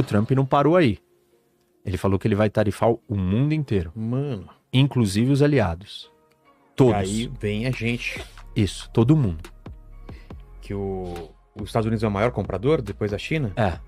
que o Trump não parou aí. Ele falou que ele vai tarifar o mundo inteiro. Mano. Inclusive os aliados. Todos. E aí vem a gente. Isso, todo mundo. Que os Estados Unidos é o maior comprador depois da China? É.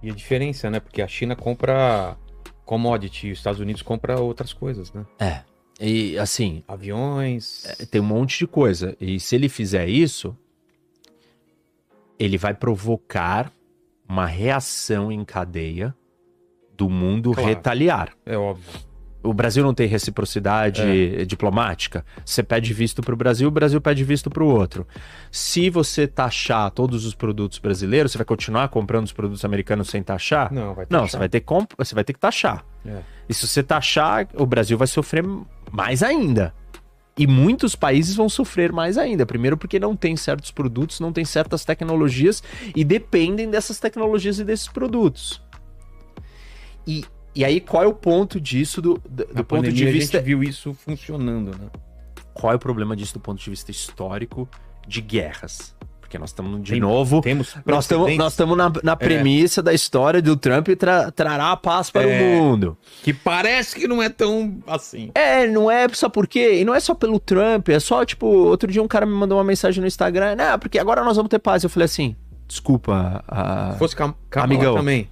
E a diferença, né? Porque a China compra commodity e os Estados Unidos compra outras coisas, né? É. E assim, Aviões. tem um monte de coisa. E se ele fizer isso, ele vai provocar uma reação em cadeia do mundo Claro. retaliar. É óbvio. O Brasil não tem reciprocidade diplomática. Você pede visto para o Brasil pede visto para o outro. Se você taxar todos os produtos brasileiros, você vai continuar comprando os produtos americanos sem taxar? Não, vai Não, taxar. você vai ter que taxar. É. E se você taxar, o Brasil vai sofrer mais ainda. E muitos países vão sofrer mais ainda. Primeiro porque não tem certos produtos, não tem certas tecnologias e dependem dessas tecnologias e desses produtos. E aí, qual é o ponto disso do ponto de vista... A gente viu isso funcionando, né? Qual é o problema disso do ponto de vista histórico de guerras? Porque nós estamos, de novo... Nós estamos na premissa da história do Trump trará a paz para o mundo. Que parece que não é tão assim. Não é só porque... E não é só pelo Trump, é só, tipo... Outro dia um cara me mandou uma mensagem no Instagram. Não, porque agora nós vamos ter paz. Eu falei assim, desculpa... Se fosse Kamala amigão. também.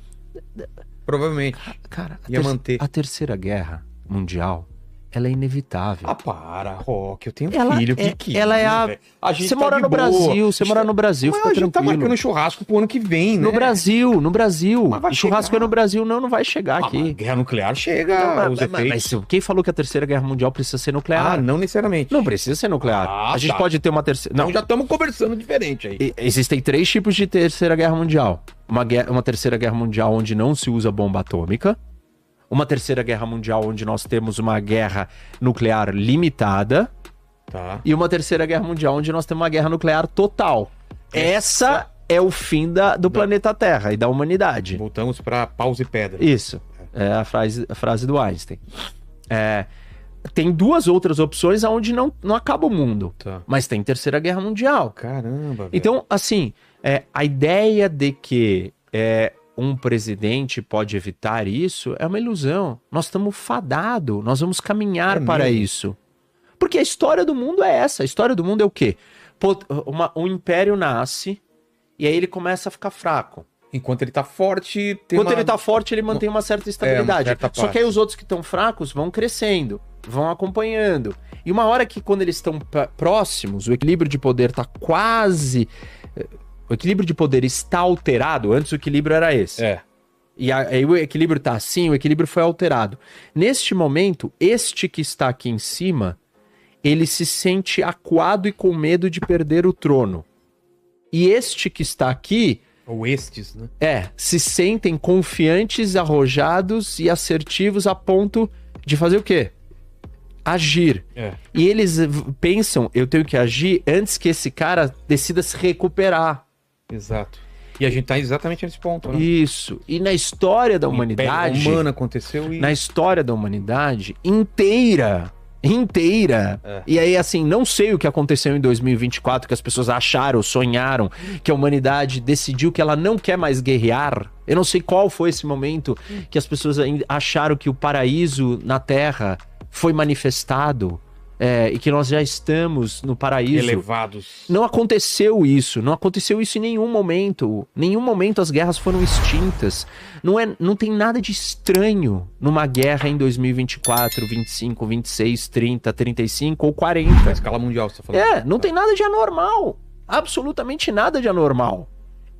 Provavelmente. Cara, manter. a Terceira Guerra Mundial, ela é inevitável. Ah, para, Rock. Eu tenho Ela filho é- que ela é a- velho. A gente Você tá mora de no boa. Brasil, você mora no Brasil, Mas fica a gente tá tranquilo. marcando churrasco pro ano que vem, né? No Brasil. Mas vai E churrasco chegar. é no Brasil, não vai chegar Ah, aqui. mas guerra nuclear chega, Não, os mas efeitos. quem falou que a Terceira Guerra Mundial precisa ser nuclear? Não necessariamente. Não precisa ser nuclear. Ah, A gente tá. pode ter uma terceira... Não, Então já estamos conversando diferente aí. existem 3 tipos de Terceira Guerra Mundial. Uma Terceira Guerra Mundial onde não se usa bomba atômica. Uma Terceira Guerra Mundial onde nós temos uma guerra nuclear limitada. Tá. E uma Terceira Guerra Mundial onde nós temos uma guerra nuclear total. Essa é o fim do planeta Terra e da humanidade. Voltamos pra paus e pedra. Isso. É a frase do Einstein. Tem 2 outras opções onde não acaba o mundo. Tá. Mas tem Terceira Guerra Mundial. Caramba, velho. Então, assim, a ideia de que um presidente pode evitar isso é uma ilusão. Nós estamos fadados, nós vamos caminhar para mesmo? isso. Porque a história do mundo é essa. A história do mundo é o quê? Um império nasce e aí ele começa a ficar fraco. Enquanto ele tá forte... Quando ele tá forte, ele mantém uma certa estabilidade. certa Só paz. que aí os outros que estão fracos vão crescendo, vão acompanhando. E uma hora que quando eles estão próximos, o equilíbrio de poder tá quase... O equilíbrio de poder está alterado. Antes o equilíbrio era esse. E aí o equilíbrio tá assim, o equilíbrio foi alterado. Neste momento, este que está aqui em cima, ele se sente acuado e com medo de perder o trono. E este que está aqui... Ou estes, né? se sentem confiantes, arrojados e assertivos a ponto de fazer o quê? Agir. E eles pensam, eu tenho que agir antes que esse cara decida se recuperar. Exato. E a gente tá exatamente nesse ponto, né? Isso. E na história da O humanidade... Império humano aconteceu e... Na história da humanidade inteira... E aí, assim, não sei o que aconteceu em 2024, que as pessoas acharam, sonharam, que a humanidade decidiu que ela não quer mais guerrear. Eu não sei qual foi esse momento que as pessoas acharam que o paraíso na Terra foi manifestado e que nós já estamos no paraíso. Elevados. Não aconteceu isso em nenhum momento. Nenhum momento as guerras foram extintas. Não tem nada de estranho numa guerra em 2024, 25, 26, 30, 35 ou 40. Na escala mundial, você tá falando. Não tem nada de anormal. Absolutamente nada de anormal.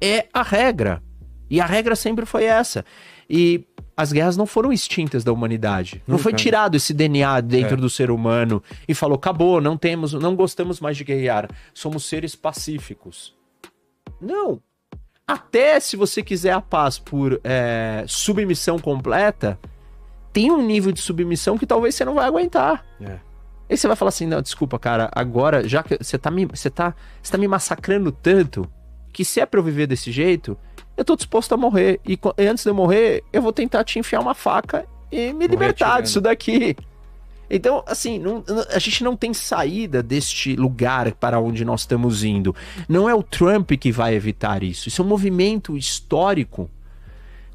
É a regra. E a regra sempre foi essa. E as guerras não foram extintas da humanidade. Não foi tirado esse DNA dentro do ser humano e falou, acabou, não gostamos mais de guerrear. Somos seres pacíficos. Não. Até se você quiser a paz por submissão completa, tem um nível de submissão que talvez você não vai aguentar. Aí você vai falar assim, não, desculpa, cara, agora, já que você tá me massacrando tanto, que se é pra eu viver desse jeito, eu tô disposto a morrer. E antes de eu morrer, eu vou tentar te enfiar uma faca e me libertar disso daqui. Então, assim, a gente não tem saída deste lugar para onde nós estamos indo. Não é o Trump que vai evitar isso. Isso é um movimento histórico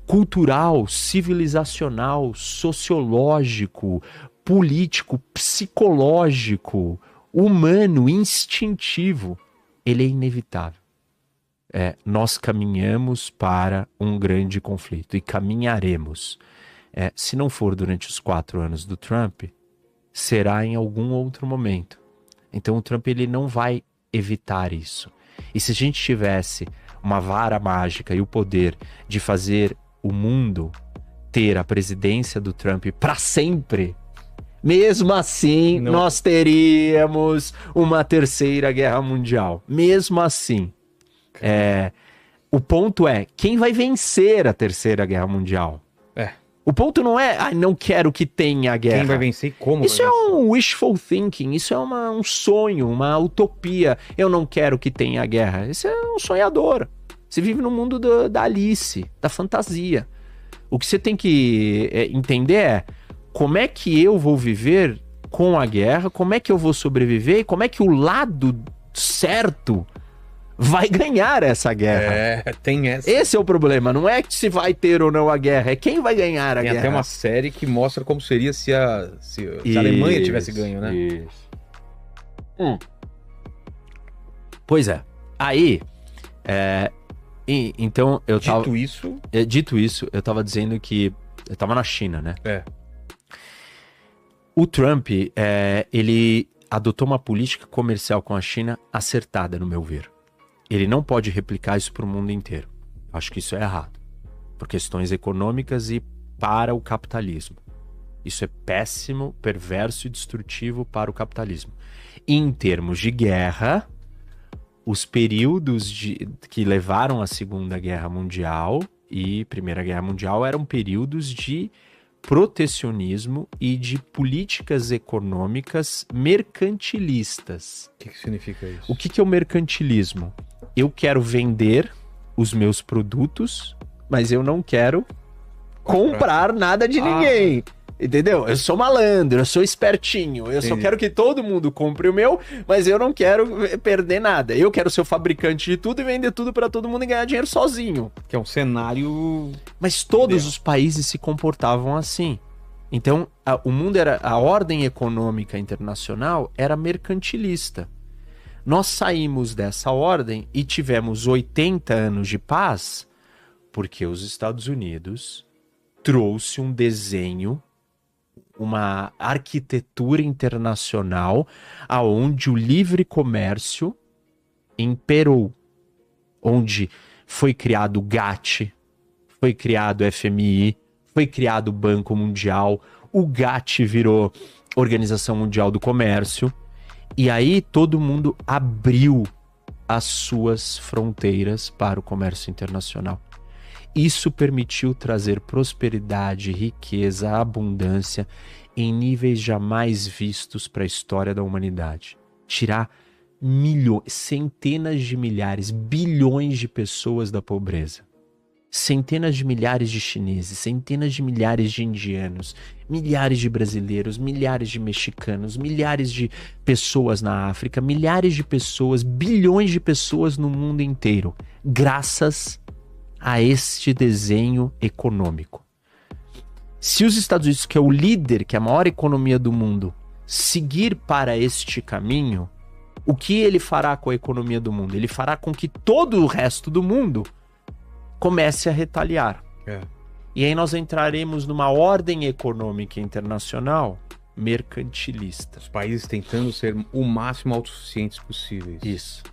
cultural, civilizacional, sociológico, político, psicológico, humano, instintivo, ele é inevitável. Nós caminhamos para um grande conflito e caminharemos. Se não for durante os 4 anos do Trump, será em algum outro momento. Então o Trump ele não vai evitar isso. E se a gente tivesse uma vara mágica e o poder de fazer o mundo ter a presidência do Trump para sempre, mesmo assim nós teríamos uma terceira guerra mundial. Mesmo assim. O ponto é, quem vai vencer a terceira guerra mundial? O ponto não é, não quero que tenha guerra. Quem vai vencer e como? Isso é um wishful thinking, isso é um sonho, uma utopia. Eu não quero que tenha guerra. Isso é um sonhador. Você vive no mundo da Alice, da fantasia. O que você tem que entender é como é que eu vou viver com a guerra, como é que eu vou sobreviver e como é que o lado certo vai ganhar essa guerra. Tem essa. Esse é o problema, não é que se vai ter ou não a guerra, é quem vai ganhar a guerra. Tem até uma série que mostra como seria se a Alemanha tivesse ganho, né? Isso. Pois é. Aí, então eu tava... Dito isso, eu tava dizendo que eu tava na China, né? O Trump, ele adotou uma política comercial com a China acertada, no meu ver. Ele não pode replicar isso para o mundo inteiro. Acho que isso é errado. Por questões econômicas e para o capitalismo. Isso é péssimo, perverso e destrutivo para o capitalismo. Em termos de guerra, os períodos que levaram à Segunda Guerra Mundial e Primeira Guerra Mundial eram períodos de protecionismo e de políticas econômicas mercantilistas. O que significa isso? O que é o mercantilismo? Eu quero vender os meus produtos, mas eu não quero comprar nada de ninguém. Entendeu? Eu sou malandro, eu sou espertinho, eu só quero que todo mundo compre o meu, mas eu não quero perder nada. Eu quero ser o fabricante de tudo e vender tudo para todo mundo e ganhar dinheiro sozinho. Que é um cenário... Mas todos os países se comportavam assim. Então, o mundo a ordem econômica internacional era mercantilista. Nós saímos dessa ordem e tivemos 80 anos de paz porque os Estados Unidos trouxe um desenho, uma arquitetura internacional aonde o livre comércio imperou, onde foi criado o GATT, foi criado o FMI, foi criado o Banco Mundial, o GATT virou Organização Mundial do Comércio, e aí todo mundo abriu as suas fronteiras para o comércio internacional. Isso permitiu trazer prosperidade, riqueza, abundância em níveis jamais vistos para a história da humanidade. Tirar milhões, centenas de milhares, bilhões de pessoas da pobreza. Centenas de milhares de chineses, centenas de milhares de indianos, milhares de brasileiros, milhares de mexicanos, milhares de pessoas na África, milhares de pessoas, bilhões de pessoas no mundo inteiro, graças a este desenho econômico. Se os Estados Unidos, que é o líder, que é a maior economia do mundo, seguir para este caminho, o que ele fará com a economia do mundo? Ele fará com que todo o resto do mundo comece a retaliar. E aí nós entraremos numa ordem econômica internacional mercantilista. Os países tentando ser o máximo autossuficientes possíveis. Isso.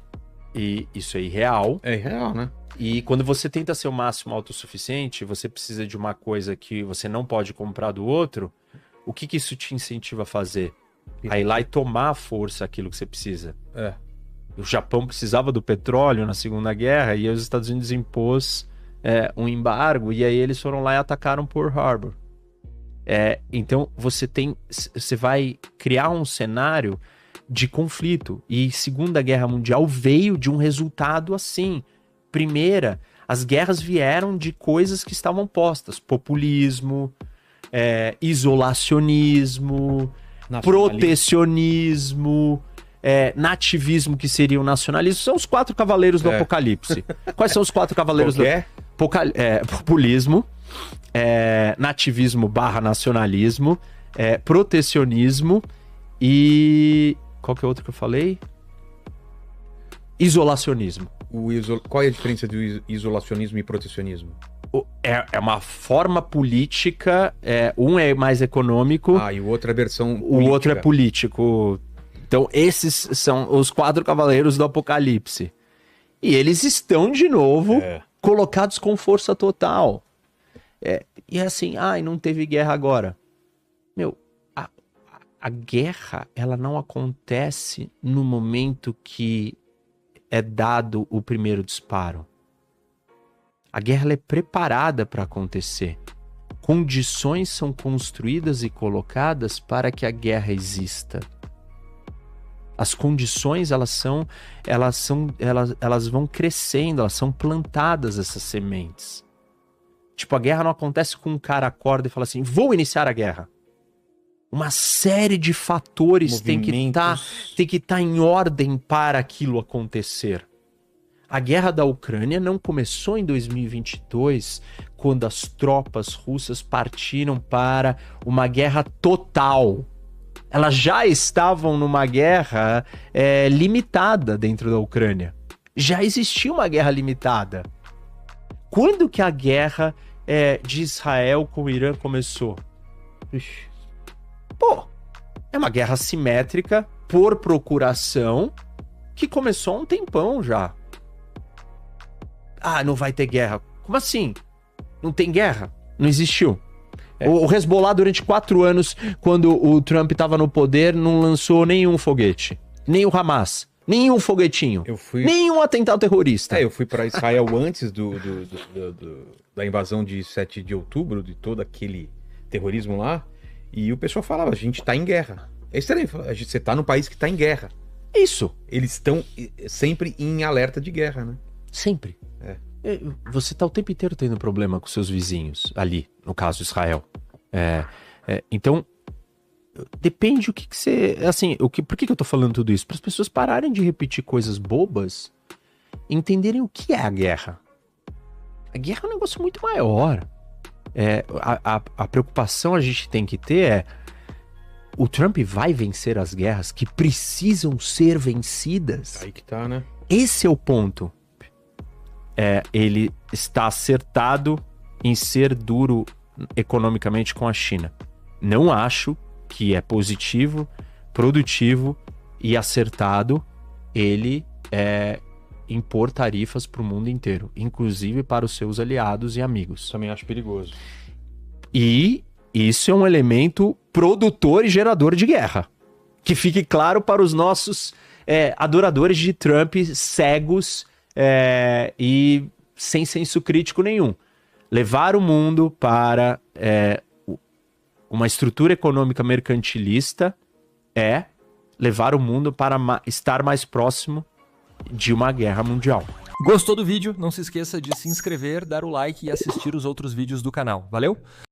E isso é irreal. É irreal, né? E quando você tenta ser o máximo autossuficiente, você precisa de uma coisa que você não pode comprar do outro, o que isso te incentiva a fazer? A ir lá e tomar à força aquilo que você precisa. O Japão precisava do petróleo na Segunda Guerra e os Estados Unidos impôs um embargo, e aí eles foram lá e atacaram Pearl Harbor. Então você vai criar um cenário de conflito, e Segunda Guerra Mundial veio de um resultado assim. Primeira, as guerras vieram de coisas que estavam postas: populismo, isolacionismo, protecionismo, nativismo, que seria o nacionalismo. São os 4 cavaleiros do Apocalipse. Quais são os 4 cavaleiros do Populismo, nativismo / nacionalismo, protecionismo e... Qual que é outro que eu falei? Isolacionismo. Qual é a diferença do isolacionismo e protecionismo? É uma forma política, um é mais econômico. E o outro é a versão política. O outro é político. Então, esses são os 4 cavaleiros do Apocalipse. E eles estão, de novo, colocados com força total. E assim, não teve guerra agora. Meu, a guerra, ela não acontece no momento que é dado o primeiro disparo. A guerra é preparada para acontecer. Condições são construídas e colocadas para que a guerra exista. As condições, elas vão crescendo, elas são plantadas, essas sementes. Tipo, a guerra não acontece com um cara acorda e fala assim, vou iniciar a guerra. Uma série de fatores tem que estar em ordem para aquilo acontecer. A guerra da Ucrânia não começou em 2022, quando as tropas russas partiram para uma guerra total. Elas já estavam numa guerra limitada dentro da Ucrânia. Já existia uma guerra limitada. Quando que a guerra de Israel com o Irã começou? É uma guerra simétrica por procuração que começou há um tempão já. Não vai ter guerra. Como assim? Não tem guerra? Não existiu. O Hezbollah, durante 4 anos, quando o Trump estava no poder, não lançou nenhum foguete. Nem o Hamas. Nenhum foguetinho. Nenhum atentado terrorista. Eu fui para Israel antes da invasão de 7 de outubro, de todo aquele terrorismo lá. E o pessoal falava, a gente tá em guerra. É estranho, você tá num país que tá em guerra. Isso. Eles estão sempre em alerta de guerra, né? Sempre. Você tá o tempo inteiro tendo problema com seus vizinhos, ali, no caso Israel. Então, depende o que você... Assim, por que eu tô falando tudo isso? Para as pessoas pararem de repetir coisas bobas, entenderem o que é a guerra. A guerra é um negócio muito maior. A preocupação a gente tem que ter o Trump vai vencer as guerras que precisam ser vencidas? Aí que tá, né? Esse é o ponto. Ele está acertado em ser duro economicamente com a China. Não acho que é positivo, produtivo e acertado ele impor tarifas para o mundo inteiro, inclusive para os seus aliados e amigos. Também acho perigoso. E isso é um elemento produtor e gerador de guerra. Que fique claro para os nossos adoradores de Trump cegos e sem senso crítico nenhum. Levar o mundo para uma estrutura econômica mercantilista é levar o mundo para estar mais próximo de uma guerra mundial. Gostou do vídeo? Não se esqueça de se inscrever, dar o like e assistir os outros vídeos do canal. Valeu?